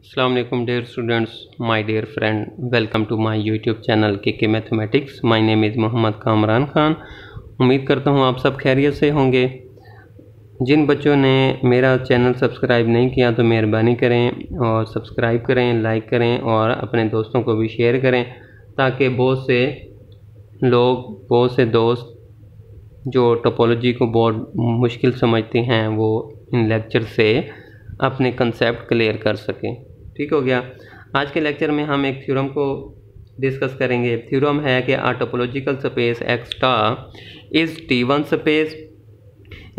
अस्सलाम वालेकुम dear students, my dear friend, welcome to my YouTube channel के mathematics. My name is Mohammad Kamran Khan. उम्मीद करता हूँ आप सब खैरियत से होंगे। जिन बच्चों ने मेरा चैनल सब्सक्राइब नहीं किया तो मेहरबानी करें और सब्सक्राइब करें, लाइक करें और अपने दोस्तों को भी शेयर करें, ताकि बहुत से दोस्त जो टोपोलॉजी को बहुत मुश्किल समझते हैं वो इन लेक्चर से अपने कंसेप्ट क्लियर कर सकें। ठीक हो गया। आज के लेक्चर में हम एक थ्योरम को डिस्कस करेंगे। थ्योरम है कि a topological space X star is T1 space.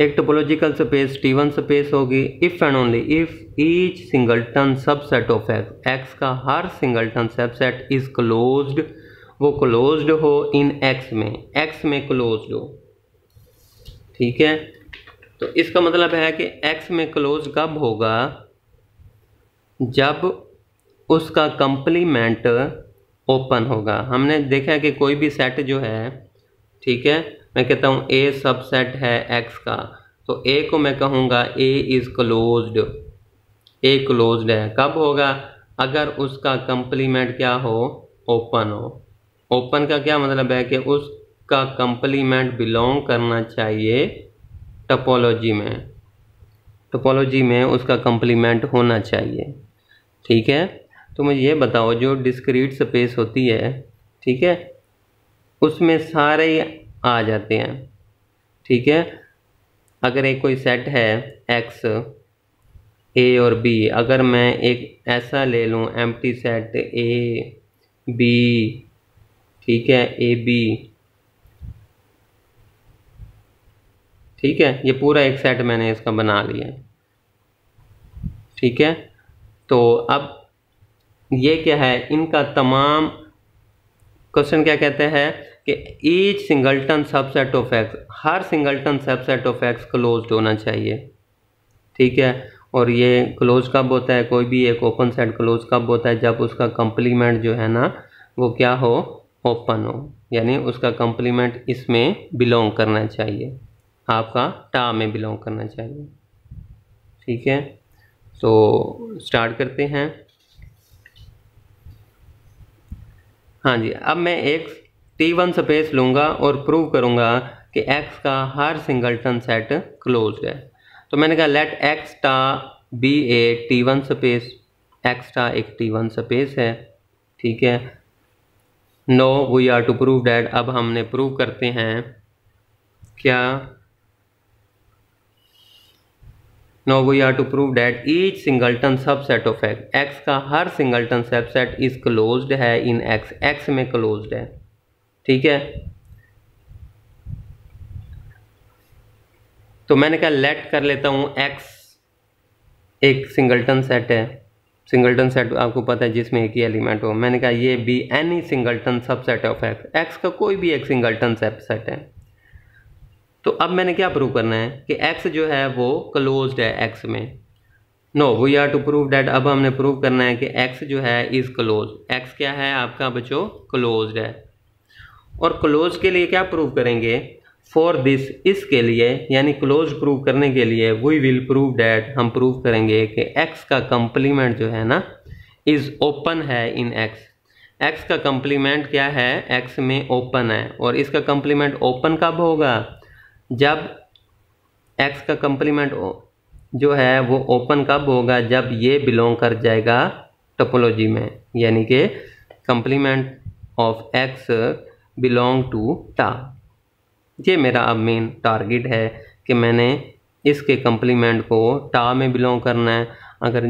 एक टोपोलॉजिकल स्पेस T1 स्पेस होगी if and only if each singleton subset of X, X का हर सिंगलटन सबसेट इज क्लोज्ड, वो क्लोज्ड हो इन एक्स में क्लोज्ड हो। ठीक है, तो इसका मतलब है कि एक्स में क्लोज कब होगा? जब उसका कंप्लीमेंट ओपन होगा। हमने देखा है कि कोई भी सेट जो है, ठीक है, मैं कहता हूँ ए सबसेट है एक्स का, तो ए को मैं कहूँगा A is closed, a closed है। कब होगा? अगर उसका कंप्लीमेंट क्या हो? ओपन हो। ओपन का क्या मतलब है कि उसका कंप्लीमेंट बिलोंग करना चाहिए टोपोलॉजी में उसका कंप्लीमेंट होना चाहिए। ठीक है, तो मुझे ये बताओ, जो डिस्क्रीट स्पेस होती है, ठीक है, उसमें सारे आ जाते हैं। ठीक है, अगर एक कोई सेट है एक्स, ए और बी, अगर मैं एक ऐसा ले लूँ एम्प्टी सेट ए बी, ठीक है, ए बी, ठीक है, ये पूरा एक सेट मैंने इसका बना लिया। ठीक है, तो अब ये क्या है, इनका तमाम क्वेश्चन क्या कहते हैं कि each singleton subset of x, her singleton subset of x closed होना चाहिए। ठीक है, और ये क्लोज कब होता है? कोई भी एक ओपन सेट क्लोज कब होता है? जब उसका कंप्लीमेंट जो है ना वो क्या हो? ओपन हो, यानी उसका कंप्लीमेंट इसमें बिलोंग करना चाहिए, आपका टा में बिलोंग करना चाहिए। ठीक है, तो स्टार्ट करते हैं। हाँ जी, अब मैं एक T1 स्पेस लूँगा और प्रूव करूँगा कि x का हर सिंगलटन सेट क्लोज्ड है। तो मैंने कहा let x star be a T1 space, x star एक T1 स्पेस है। ठीक है, no we are to prove that, अब हमने प्रूव करते हैं क्या? Now we are to prove that each singleton subset of x, x का हर सिंगलटन सबसेट इज क्लोज्ड है इन x, x में क्लोज्ड है। ठीक है, तो मैंने कहा लेट कर लेता हूँ x एक सिंगलटन सेट है। सिंगलटन सेट आपको पता है जिसमें एक ही एलिमेंट हो। मैंने कहा ये भी any singleton subset of x, x का कोई भी एक सिंगलटन सबसेट है। तो अब मैंने क्या प्रूव करना है कि x जो है वो क्लोज्ड है x में। No we are to prove that, अब हमने प्रूव करना है कि x जो है इज क्लोज। x क्या है आपका बच्चों? क्लोज्ड है। और क्लोज के लिए क्या प्रूव करेंगे? फॉर दिस, इसके लिए, यानी क्लोज प्रूव करने के लिए वी विल प्रूव डैट, हम प्रूव करेंगे कि x का कंप्लीमेंट जो है ना इज ओपन है इन x। x का कंप्लीमेंट क्या है? x में ओपन है। और इसका कंप्लीमेंट ओपन कब होगा? जब x का कंप्लीमेंट जो है वो ओपन कब होगा? जब ये बिलोंग कर जाएगा टोपोलॉजी में, यानी कि complement of x belong to टा। ये मेरा अब मेन टारगेट है कि मैंने इसके कंप्लीमेंट को टा में बिलोंग करना है। अगर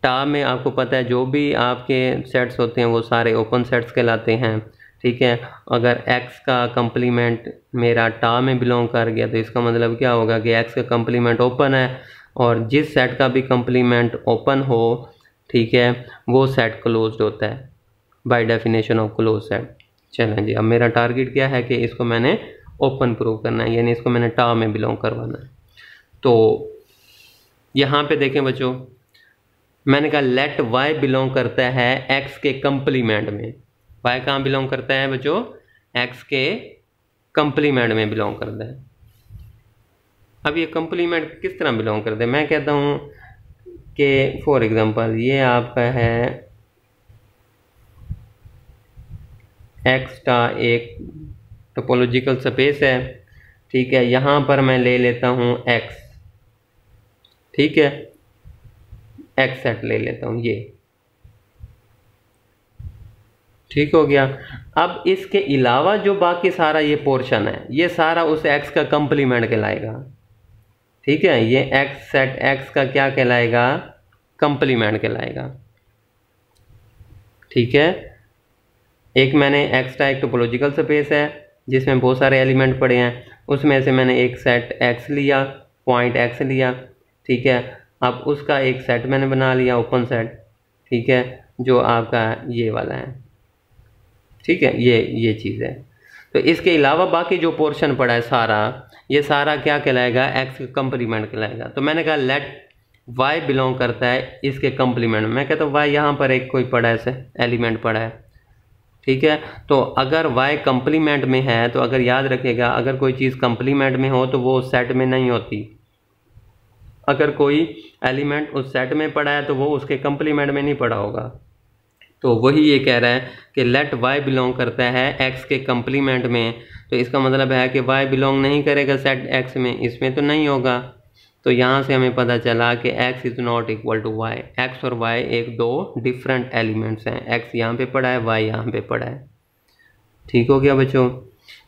टा में आपको पता है जो भी आपके सेट्स होते हैं वो सारे ओपन सेट्स कहलाते हैं। ठीक है, अगर x का कंप्लीमेंट मेरा टा में बिलोंग कर गया तो इसका मतलब क्या होगा कि x का कंप्लीमेंट ओपन है, और जिस सेट का भी कंप्लीमेंट ओपन हो, ठीक है, वो सेट क्लोज्ड होता है by definition of close set. चलें जी, अब मेरा टारगेट क्या है कि इसको मैंने ओपन प्रूव करना है, यानी इसको मैंने टा में बिलोंग करवाना है। तो यहाँ पे देखें बच्चों, मैंने कहा लेट y बिलोंग करता है x के कंप्लीमेंट में। y कहाँ बिलोंग करता है बच्चों? x के कंप्लीमेंट में बिलोंग करता है। अब ये कंप्लीमेंट किस तरह बिलोंग करता है? मैं कहता हूँ कि फॉर एग्जांपल ये आपका है एक्स का एक टोपोलॉजिकल स्पेस है, ठीक है। यहाँ पर मैं ले लेता हूँ एक्स, ठीक है, एक्स सेट ले लेता हूँ, ये ठीक हो गया। अब इसके अलावा जो बाकी सारा ये पोर्शन है, ये सारा उस एक्स का कंप्लीमेंट कहलाएगा, ठीक है। ये एक्स सेट एक्स का क्या कहलाएगा, कंप्लीमेंट कहलाएगा, ठीक है। एक मैंने एक्स का एक टोपोलॉजिकल स्पेस है जिसमें बहुत सारे एलिमेंट पड़े हैं, उसमें से मैंने एक सेट एक्स लिया, पॉइंट एक्स लिया, ठीक है। अब उसका एक सेट मैंने बना लिया, ओपन सेट, ठीक है, जो आपका ये वाला है, ठीक है, ये चीज़ है। तो इसके अलावा बाकी जो पोर्शन पड़ा है सारा, ये सारा क्या कहलाएगा, एक्स का कंप्लीमेंट कहलाएगा। तो मैंने कहा लेट वाई बिलोंग करता है इसके कंप्लीमेंट में। मैं कहता हूँ वाई यहाँ पर एक कोई पड़ा है, ऐसे एलिमेंट पड़ा है, ठीक है। तो अगर y कंप्लीमेंट में है तो अगर याद रखिएगा, अगर कोई चीज़ कंप्लीमेंट में हो तो वो उस सेट में नहीं होती। अगर कोई एलिमेंट उस सेट में पड़ा है तो वो उसके कंप्लीमेंट में नहीं पड़ा होगा। तो वही ये कह रहा है कि लेट y बिलोंग करता है x के कंप्लीमेंट में। तो इसका मतलब है कि y बिलोंग नहीं करेगा सेट x में, इसमें तो नहीं होगा। तो यहाँ से हमें पता चला कि x is not equal to y। x और y एक दो डिफरेंट एलिमेंट्स हैं, x यहाँ पे पड़ा है, y यहाँ पे पड़ा है, ठीक हो गया बच्चों।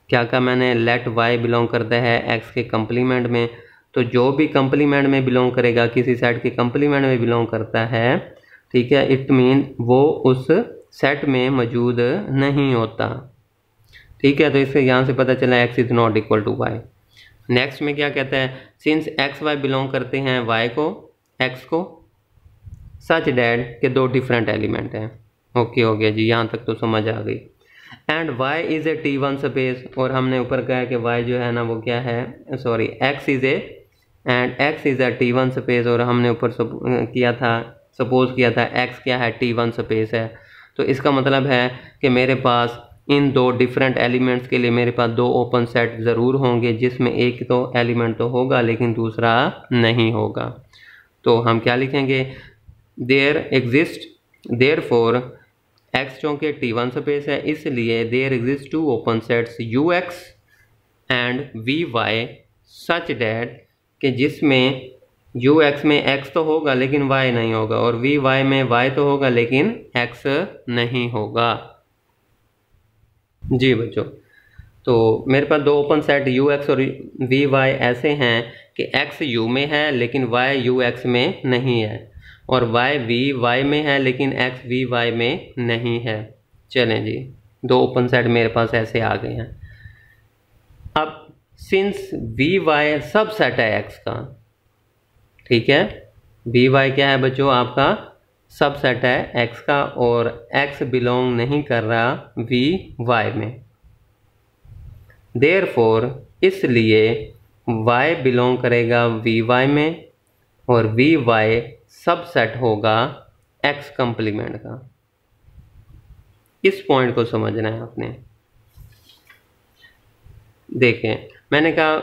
क्या कहा मैंने, लेट y बिलोंग करता है x के कंप्लीमेंट में। तो जो भी कंप्लीमेंट में बिलोंग करेगा, किसी सेट के कंप्लीमेंट में बिलोंग करता है, ठीक है, इट मीन वो उस सेट में मौजूद नहीं होता, ठीक है। तो इससे यहाँ से पता चला x is not equal to y। Next में क्या कहता है, सिंस एक्स वाई बिलोंग करते हैं y को, x को, सच डैट के दो डिफरेंट एलिमेंट हैं। ओके हो गया जी, यहाँ तक तो समझ आ गई। And y is a T1 space, और हमने ऊपर कहा है कि y जो है ना वो क्या है, sorry x is A and x is a T1 space, और हमने ऊपर किया था, सपोज किया था x क्या है, T1 स्पेस है। तो इसका मतलब है कि मेरे पास इन दो डिफरेंट एलिमेंट्स के लिए मेरे पास दो ओपन सेट ज़रूर होंगे, जिसमें एक तो एलिमेंट तो होगा लेकिन दूसरा नहीं होगा। तो हम क्या लिखेंगे, there exist, there for x चूँकि T1 स्पेस है इसलिए there exist two open sets ux and vy such that कि जिसमें ux में x तो होगा लेकिन y नहीं होगा, और vy में y तो होगा लेकिन x नहीं होगा। जी बच्चों, तो मेरे पास दो ओपन सेट ux और vy ऐसे हैं कि x u में है लेकिन y ux में नहीं है, और y vy में है लेकिन x vy में नहीं है। चलें जी, दो ओपन सेट मेरे पास ऐसे आ गए हैं। अब सिंस vy सब सेट है x का, ठीक है, vy क्या है बच्चों, आपका सब सेट है x का, और x बिलोंग नहीं कर रहा vy में। देयरफॉर इसलिए y बिलोंग करेगा vy में, और vy सब सेट होगा x कंप्लीमेंट का। इस पॉइंट को समझना है आपने। देखें, मैंने कहा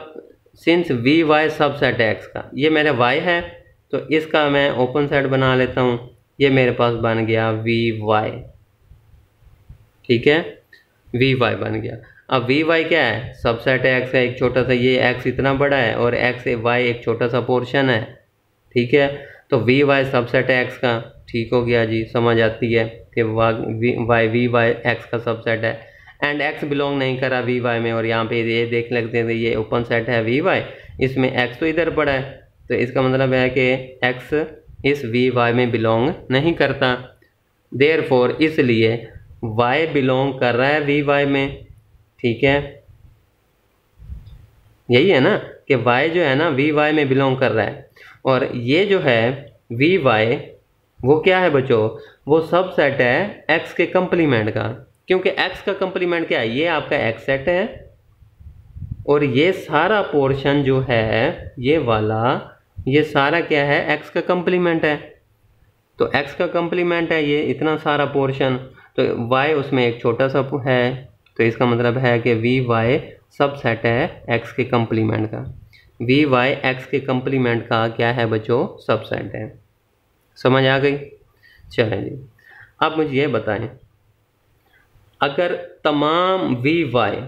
सिंस vy सब सेट है x का, ये मेरा y है तो इसका मैं ओपन सेट बना लेता हूँ, ये मेरे पास बन गया vy, ठीक है, vy बन गया। अब vy क्या है, सबसेट है x का, एक छोटा सा, ये x इतना बड़ा है और x y एक छोटा सा पोर्शन है, ठीक है। तो vy सबसेट है x का, ठीक हो गया जी, समझ आती है कि vy x का सबसेट है, एंड x बिलोंग नहीं करा vy में, और यहाँ पे ये देख लगते हैं ये ओपन सेट है vy, इसमें x तो इधर पड़ा है, तो इसका मतलब है कि x इस vy में बिलोंग नहीं करता। देयरफॉर इसलिए y बिलोंग कर रहा है vy में, ठीक है, यही है ना कि y जो है ना vy में बिलोंग कर रहा है, और ये जो है vy वो क्या है बच्चों, वो सब सेट है x के कंप्लीमेंट का, क्योंकि x का कंप्लीमेंट क्या है, ये आपका x सेट है, और ये सारा पोर्शन जो है ये वाला, ये सारा क्या है, x का कंप्लीमेंट है। तो x का कंप्लीमेंट है ये इतना सारा पोर्शन, तो y उसमें एक छोटा सा है, तो इसका मतलब है कि vy सब सेट है x के कंप्लीमेंट का। vy x के कंप्लीमेंट का क्या है बच्चों, सब सेट है। समझ आ गई? चलें जी, अब मुझे ये बताएं, अगर तमाम वी वाई,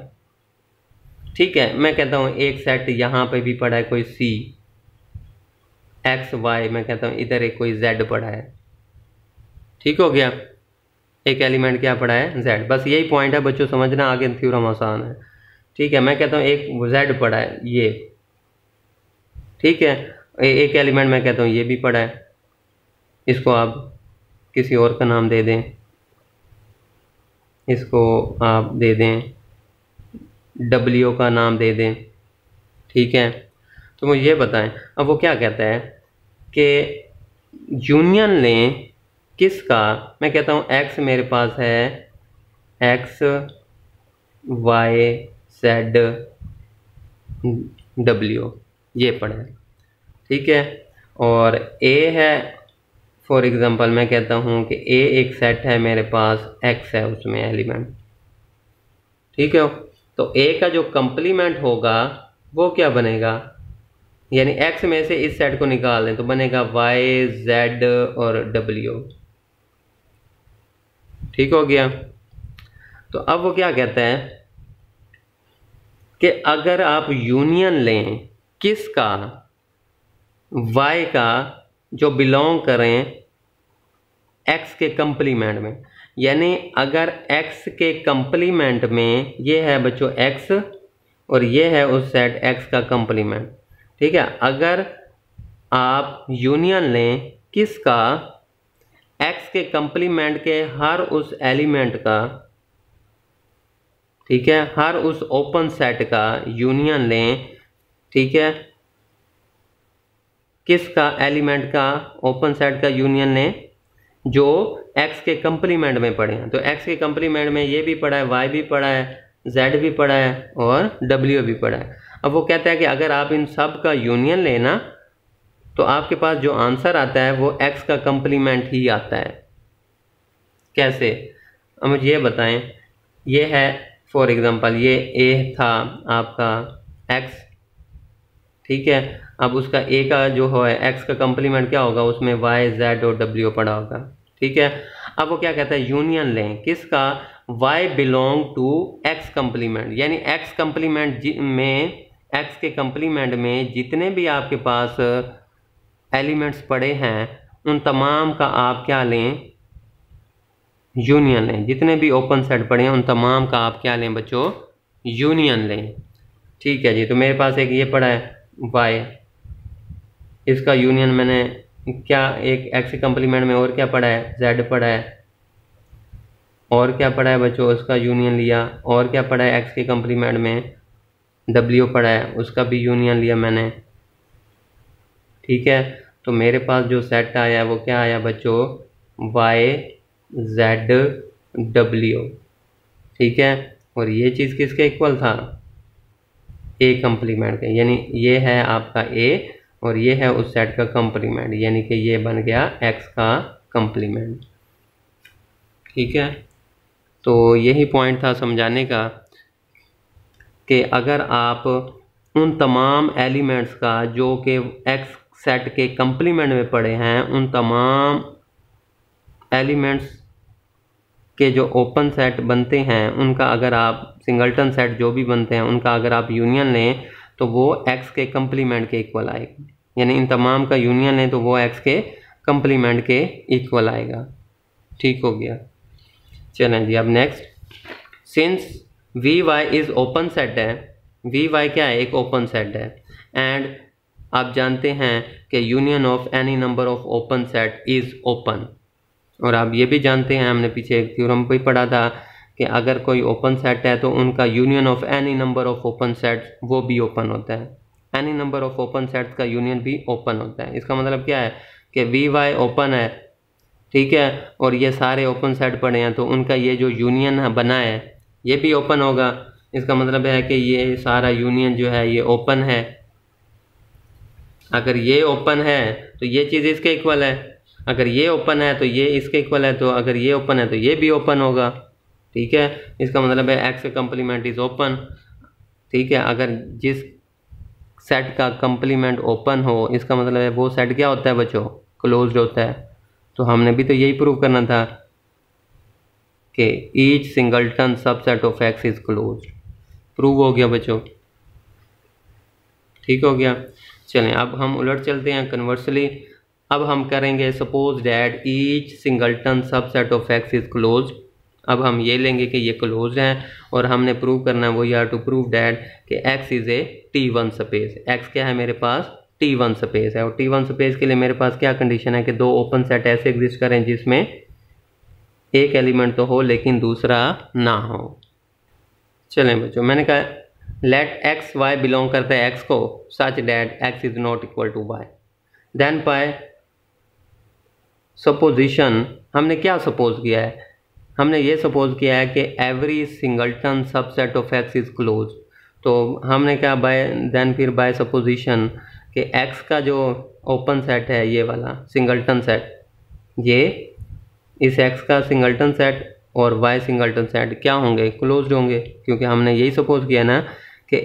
ठीक है, मैं कहता हूँ एक सेट यहाँ पे भी पड़ा है कोई सी एक्स वाई, मैं कहता हूँ इधर एक कोई जेड पड़ा है, ठीक हो गया, एक एलिमेंट क्या पड़ा है, जेड। बस यही पॉइंट है बच्चों, समझना, आगे थ्योरम आसान है। ठीक है, मैं कहता हूँ एक जेड पड़ा है ये, ठीक है, एक एलिमेंट मैं कहता हूँ ये भी पड़ा है, इसको आप किसी और का नाम दे दें, इसको आप दे दें डब्ल्यू का नाम दे दें, ठीक है। तो मुझे ये बताएं, अब वो क्या कहता है कि यूनियन लें किसका, मैं कहता हूँ एक्स मेरे पास है, एक्स वाई जेड डब्ल्यू ये पड़ा है, ठीक है, और ए है, फॉर एग्जांपल मैं कहता हूँ कि ए एक सेट है मेरे पास, एक्स है उसमें एलिमेंट, ठीक है। तो ए का जो कंप्लीमेंट होगा वो क्या बनेगा, यानी एक्स में से इस सेट को निकाल दें तो बनेगा वाई जेड और डब्ल्यू, ठीक हो गया। तो अब वो क्या कहता है कि अगर आप यूनियन लें किसका, y का जो बिलोंग करें x के कंप्लीमेंट में, यानी अगर x के कंप्लीमेंट में ये है बच्चों x और ये है उस सेट x का कंप्लीमेंट, ठीक है, अगर आप यूनियन लें किसका, x के कंप्लीमेंट के हर उस एलिमेंट का, ठीक है, हर उस ओपन सेट का यूनियन लें, ठीक है, किसका, एलिमेंट का ओपन सेट का यूनियन लें जो x के कंप्लीमेंट में पड़े हैं। तो x के कंप्लीमेंट में ये भी पड़ा है, y भी पड़ा है, z भी पड़ा है और w भी पड़ा है। अब वो कहता है कि अगर आप इन सब का यूनियन लेना तो आपके पास जो आंसर आता है वो x का कंप्लीमेंट ही आता है। कैसे, अब मुझे ये बताएं, ये है फॉर एग्जांपल ये a था आपका x, ठीक है, अब उसका a का जो है x का कंप्लीमेंट क्या होगा, उसमें y z और w पड़ा होगा, ठीक है। अब वो क्या कहता है, यूनियन लें किसका, y belong to x complement, यानी x कंप्लीमेंट में, x के कंप्लीमेंट में जितने भी आपके पास एलिमेंट्स पड़े हैं उन तमाम का आप क्या लें, यूनियन लें, जितने भी ओपन सेट पड़े हैं उन तमाम का आप क्या लें बच्चों, यूनियन लें, ठीक है जी। तो मेरे पास एक ये पड़ा है y, इसका यूनियन मैंने क्या, एक x के कंप्लीमेंट में और क्या पड़ा है, z पड़ा है, और क्या पड़ा है बच्चों, उसका यूनियन लिया, और क्या पड़ा है x के कंप्लीमेंट में, w पड़ा है, उसका भी यूनियन लिया मैंने, ठीक है। तो मेरे पास जो सेट आया वो क्या आया बच्चों, y z w, ठीक है, और ये चीज़ किसके इक्वल था, a कंप्लीमेंट के, यानी ये है आपका a और ये है उस सेट का कंप्लीमेंट, यानी कि ये बन गया x का कंप्लीमेंट, ठीक है। तो यही पॉइंट था समझाने का कि अगर आप उन तमाम एलिमेंट्स का जो कि x सेट के कंप्लीमेंट में पड़े हैं, उन तमाम एलिमेंट्स के जो ओपन सेट बनते हैं उनका, अगर आप सिंगलटन सेट जो भी बनते हैं उनका अगर आप यूनियन लें तो वो x के कंप्लीमेंट के इक्वल आएगा, यानी इन तमाम का यूनियन लें तो वो x के कंप्लीमेंट के इक्वल आएगा, ठीक हो गया। चलें जी, अब next, since v y is open set है, वी वाई क्या है, एक ओपन सेट है, एंड आप जानते हैं कि union of any number of open set is open, और आप ये भी जानते हैं, हमने पीछे एक थ्योरम भी पढ़ा था कि अगर कोई ओपन सेट है तो उनका union of any number of open sets वो भी ओपन होता है, any number of open sets का यूनियन भी ओपन होता है। इसका मतलब क्या है कि वी वाई ओपन है, ठीक है, और ये सारे ओपन सेट पड़े हैं तो उनका ये जो यूनियन बना है ये भी ओपन होगा। इसका मतलब है कि ये सारा यूनियन जो है ये ओपन है, अगर ये ओपन है तो ये चीज़ इसके इक्वल है, अगर ये ओपन है तो ये इसके इक्वल है, तो अगर ये ओपन है तो ये भी ओपन होगा, ठीक है। इसका मतलब है x का कंप्लीमेंट इज ओपन, ठीक है। अगर जिस सेट का कंप्लीमेंट ओपन हो इसका मतलब है वो सेट क्या होता है बच्चों, क्लोज्ड होता है, तो हमने भी तो यही प्रूव करना था कि each singleton subset of x is closed. Prove हो गया बच्चों, ठीक हो गया। चलें अब हम उलट चलते हैं, कन्वर्सली अब हम करेंगे suppose that each singleton subset of x is closed. अब हम ये लेंगे कि ये क्लोज्ड है और हमने प्रूव करना है वो आर टू प्रूव डैट कि x is a T1 space. X क्या है मेरे पास, T1 स्पेस है, और T1 स्पेस के लिए मेरे पास क्या कंडीशन है कि दो ओपन सेट ऐसे एग्जिस्ट करें जिसमें एक एलिमेंट तो हो लेकिन दूसरा ना हो। चलें बच्चों, मैंने कहा लेट एक्स वाई बिलोंग करता है एक्स को such that x is not equal to y. Then by supposition हमने क्या सपोज किया है, हमने ये सपोज किया है कि every singleton subset of x is close. तो हमने क्या बाय देन फिर बाय सपोजिशन कि एक्स का जो ओपन सेट है ये वाला सिंगलटन सेट, ये इस एक्स का सिंगलटन सेट और वाई सिंगलटन सेट क्या होंगे, क्लोज्ड होंगे, क्योंकि हमने यही सपोज किया ना कि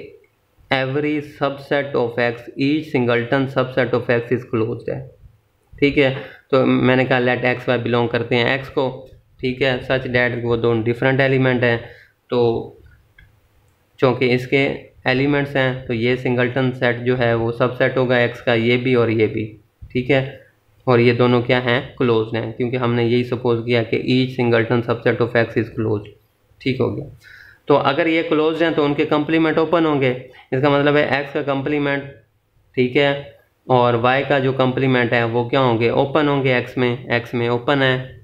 every subset of x each singleton subset of x is closed है। ठीक है, तो मैंने कहा लेट एक्स वाई बिलोंग करते हैं एक्स को, ठीक है, सच डैट वो दोनों डिफरेंट एलिमेंट हैं। तो चूँकि इसके एलिमेंट्स हैं तो ये सिंगलटन सेट जो है वो सबसेट होगा एक्स का, ये भी और ये भी, ठीक है, और ये दोनों क्या हैं, क्लोज्ड हैं, क्योंकि हमने यही सपोज किया कि each singleton subset of x is closed. ठीक हो गया। तो अगर ये क्लोज्ड हैं तो उनके कंप्लीमेंट ओपन होंगे, इसका मतलब है एक्स का कंप्लीमेंट, ठीक है, और वाई का जो कंप्लीमेंट है वो क्या होंगे, ओपन होंगे, एक्स में ओपन है।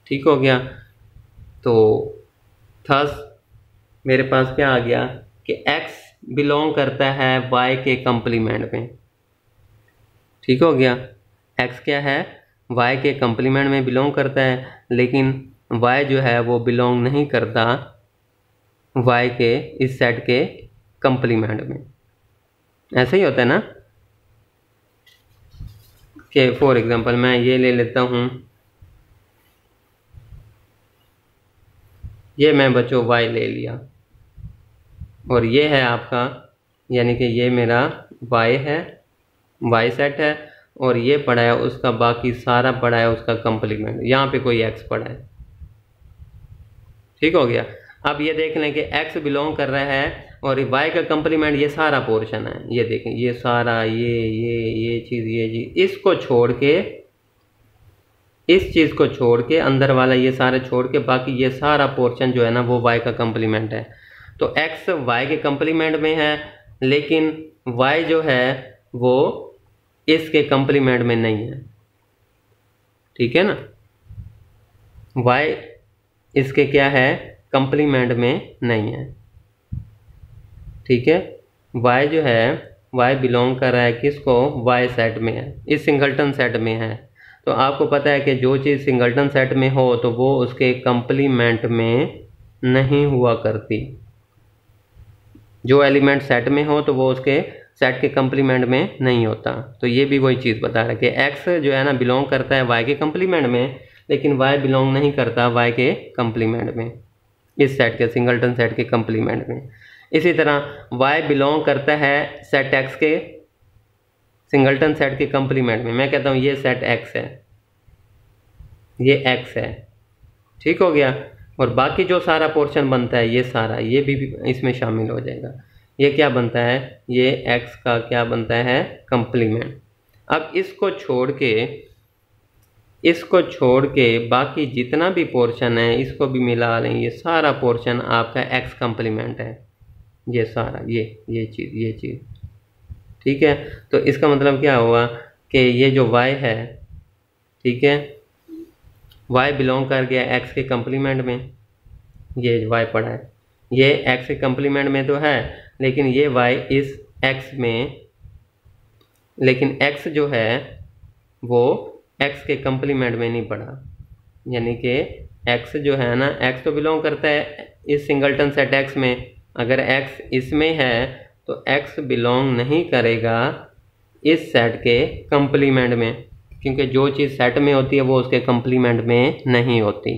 ठीक हो गया। तो थस मेरे पास क्या आ गया कि x बिलोंग करता है y के कंप्लीमेंट में। ठीक हो गया, x क्या है, y के कंप्लीमेंट में बिलोंग करता है, लेकिन y जो है वो बिलोंग नहीं करता y के इस सेट के कंप्लीमेंट में। ऐसा ही होता है ना कि फॉर एग्जांपल मैं ये ले लेता हूँ, ये मैं बच्चों y ले लिया और ये है आपका, यानी कि ये मेरा y है, y सेट है, और ये पड़ा है उसका बाकी सारा पड़ा है उसका कंप्लीमेंट, यहाँ पे कोई x पड़ा है। ठीक हो गया। अब ये देख लें कि x बिलोंग कर रहा है और y का कंप्लीमेंट ये सारा पोर्शन है, ये देखें, ये सारा, ये चीज़, इसको छोड़ के, इस चीज़ को छोड़ के, अंदर वाला ये सारे छोड़ के बाकी ये सारा पोर्शन जो है ना वो y का कंप्लीमेंट है। तो x y के कंप्लीमेंट में है, लेकिन y जो है वो इसके कंप्लीमेंट में नहीं है। ठीक है ना, y इसके क्या है, कंप्लीमेंट में नहीं है। ठीक है, y जो है y बिलोंग कर रहा है किसको, y सेट में है, इस सिंगलटन सेट में है। तो आपको पता है कि जो चीज़ सिंगलटन सेट में हो तो वो उसके कंप्लीमेंट में नहीं हुआ करती, जो एलिमेंट सेट में हो तो वो उसके सेट के कंप्लीमेंट में नहीं होता। तो ये भी वही चीज़ बता रहा है कि x जो है ना बिलोंग करता है y के कंप्लीमेंट में, लेकिन y बिलोंग नहीं करता y के कंप्लीमेंट में, इस सेट के सिंगलटन सेट के कंप्लीमेंट में। इसी तरह y बिलोंग करता है सेट x के सिंगलटन सेट के कंप्लीमेंट में। मैं कहता हूँ ये सेट x है, ये x है। ठीक हो गया, और बाकी जो सारा पोर्शन बनता है ये सारा, ये भी इसमें शामिल हो जाएगा। ये क्या बनता है, ये x का क्या बनता है, कंप्लीमेंट। अब इसको छोड़ के बाकी जितना भी पोर्शन है इसको भी मिला लें, ये सारा पोर्शन आपका x कंप्लीमेंट है, ये सारा, ये चीज़। ठीक है, तो इसका मतलब क्या हुआ कि ये जो y है, ठीक है, y बिलोंग कर गया x के कंप्लीमेंट में, ये y पड़ा है, ये x के कंप्लीमेंट में तो है, लेकिन ये y इस x में, लेकिन x जो है वो x के कंप्लीमेंट में नहीं पड़ा, यानी कि x जो है ना, x तो बिलोंग करता है इस सिंगलटन सेट x में, अगर x इसमें है तो x बिलोंग नहीं करेगा इस सेट के कंप्लीमेंट में, क्योंकि जो चीज़ सेट में होती है वो उसके कंप्लीमेंट में नहीं होती।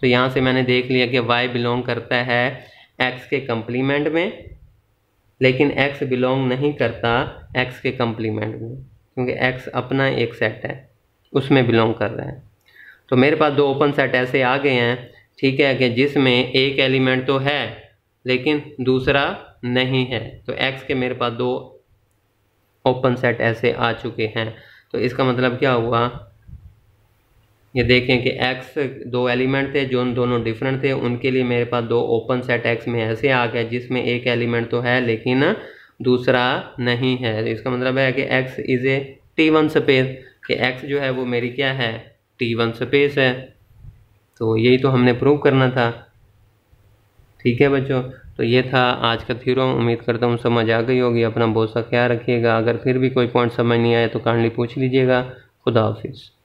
तो यहाँ से मैंने देख लिया कि y बिलोंग करता है x के कंप्लीमेंट में, लेकिन x बिलोंग नहीं करता x के कंप्लीमेंट में, क्योंकि x अपना एक सेट है। उसमें बिलोंग कर रहा है। तो मेरे पास दो ओपन सेट ऐसे आ गए हैं, ठीक है, कि जिसमें एक एलिमेंट तो है लेकिन दूसरा नहीं है। तो x के मेरे पास दो ओपन सेट ऐसे आ चुके हैं। तो इसका मतलब क्या हुआ, ये देखें कि x दो एलिमेंट थे जो दोनों डिफरेंट थे, उनके लिए मेरे पास दो ओपन सेट x में ऐसे आ गए जिसमें एक एलिमेंट तो है लेकिन दूसरा नहीं है। तो इसका मतलब है कि x is a T1 space, कि x जो है वो मेरी क्या है, T1 स्पेस है। तो यही तो हमने प्रूव करना था। ठीक है बच्चों, तो ये था आज का थ्योरम। उम्मीद करता हूँ समझ आ गई होगी। अपना बहुत सा ख्याल रखिएगा। अगर फिर भी कोई पॉइंट समझ नहीं आए तो काइंडली पूछ लीजिएगा। खुदा हाफिज़।